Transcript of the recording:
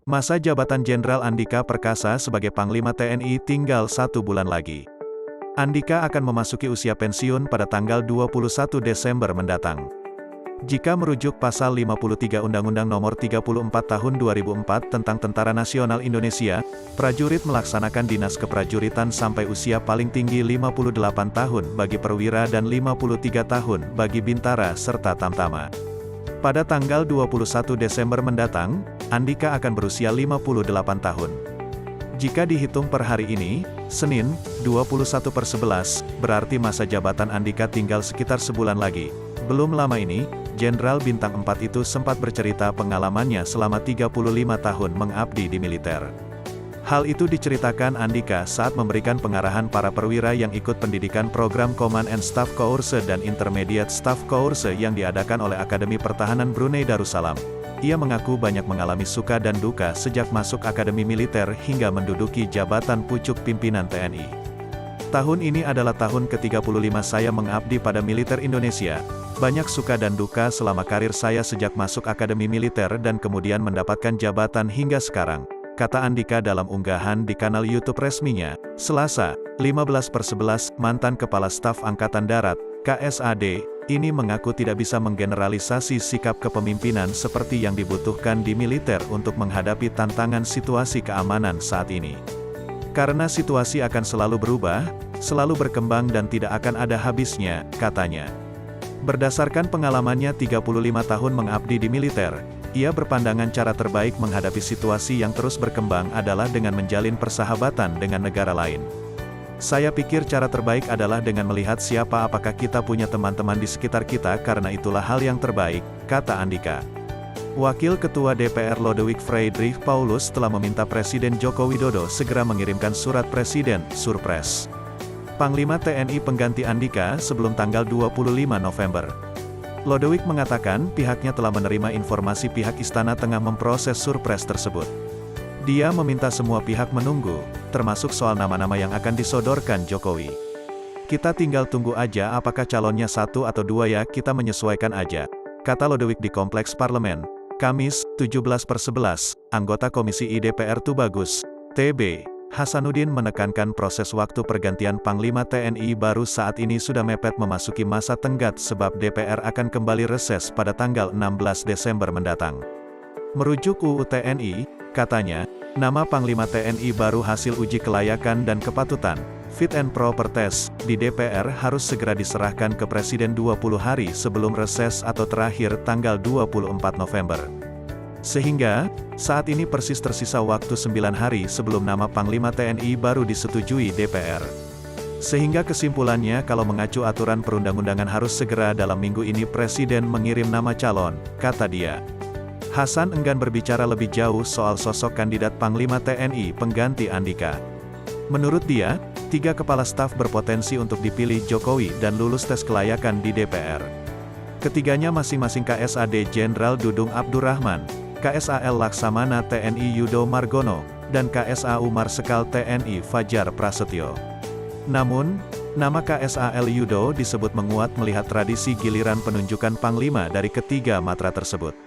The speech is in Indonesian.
Masa jabatan Jenderal Andika Perkasa sebagai Panglima TNI tinggal 1 bulan lagi. Andika akan memasuki usia pensiun pada tanggal 21 Desember mendatang. Jika merujuk pasal 53 Undang-Undang Nomor 34 Tahun 2004 tentang Tentara Nasional Indonesia, prajurit melaksanakan dinas keprajuritan sampai usia paling tinggi 58 tahun bagi perwira dan 53 tahun bagi bintara serta tamtama. Pada tanggal 21 Desember mendatang, Andika akan berusia 58 tahun. Jika dihitung per hari ini, Senin, 21/11, berarti masa jabatan Andika tinggal sekitar sebulan lagi. Belum lama ini, Jenderal Bintang 4 itu sempat bercerita pengalamannya selama 35 tahun mengabdi di militer. Hal itu diceritakan Andika saat memberikan pengarahan para perwira yang ikut pendidikan program Command and Staff Course dan Intermediate Staff Course yang diadakan oleh Akademi Pertahanan Brunei Darussalam. Ia mengaku banyak mengalami suka dan duka sejak masuk akademi militer hingga menduduki jabatan pucuk pimpinan TNI. Tahun ini adalah tahun ke-35 saya mengabdi pada militer Indonesia. Banyak suka dan duka selama karir saya sejak masuk akademi militer dan kemudian mendapatkan jabatan hingga sekarang, kata Andika dalam unggahan di kanal YouTube resminya, Selasa, 15/11, mantan Kepala Staf Angkatan Darat, KSAD, ini mengaku tidak bisa menggeneralisasi sikap kepemimpinan seperti yang dibutuhkan di militer untuk menghadapi tantangan situasi keamanan saat ini. Karena situasi akan selalu berubah, selalu berkembang dan tidak akan ada habisnya, katanya. Berdasarkan pengalamannya 35 tahun mengabdi di militer, ia berpandangan cara terbaik menghadapi situasi yang terus berkembang adalah dengan menjalin persahabatan dengan negara lain. Saya pikir cara terbaik adalah dengan melihat apakah kita punya teman-teman di sekitar kita karena itulah hal yang terbaik, kata Andika. Wakil Ketua DPR Lodewijk Friedrich Paulus telah meminta Presiden Joko Widodo segera mengirimkan surat Presiden, Surpres. Panglima TNI pengganti Andika sebelum tanggal 25 November. Lodewijk mengatakan pihaknya telah menerima informasi pihak Istana tengah memproses Surpres tersebut. Dia meminta semua pihak menunggu, termasuk soal nama-nama yang akan disodorkan Jokowi. Kita tinggal tunggu aja apakah calonnya 1 atau 2 ya, kita menyesuaikan aja, kata Lodewijk di Kompleks Parlemen, Kamis, 17/11, anggota Komisi I DPR Tubagus, TB, Hasanuddin menekankan proses waktu pergantian Panglima TNI baru saat ini sudah mepet memasuki masa tenggat sebab DPR akan kembali reses pada tanggal 16 Desember mendatang. Merujuk UU TNI, katanya, nama Panglima TNI baru hasil uji kelayakan dan kepatutan, fit and proper test, di DPR harus segera diserahkan ke Presiden 20 hari sebelum reses atau terakhir tanggal 24 November. Sehingga, saat ini persis tersisa waktu 9 hari sebelum nama Panglima TNI baru disetujui DPR. Sehingga kesimpulannya kalau mengacu aturan perundang-undangan harus segera dalam minggu ini Presiden mengirim nama calon, kata dia. Hasan enggan berbicara lebih jauh soal sosok kandidat Panglima TNI pengganti Andika. Menurut dia, 3 kepala staf berpotensi untuk dipilih Jokowi dan lulus tes kelayakan di DPR. Ketiganya masing-masing KSAD Jenderal Dudung Abdurrahman, KSAL Laksamana TNI Yudo Margono, dan KSAU Marsekal TNI Fajar Prasetyo. Namun, nama KSAL Yudo disebut menguat melihat tradisi giliran penunjukan Panglima dari ketiga matra tersebut.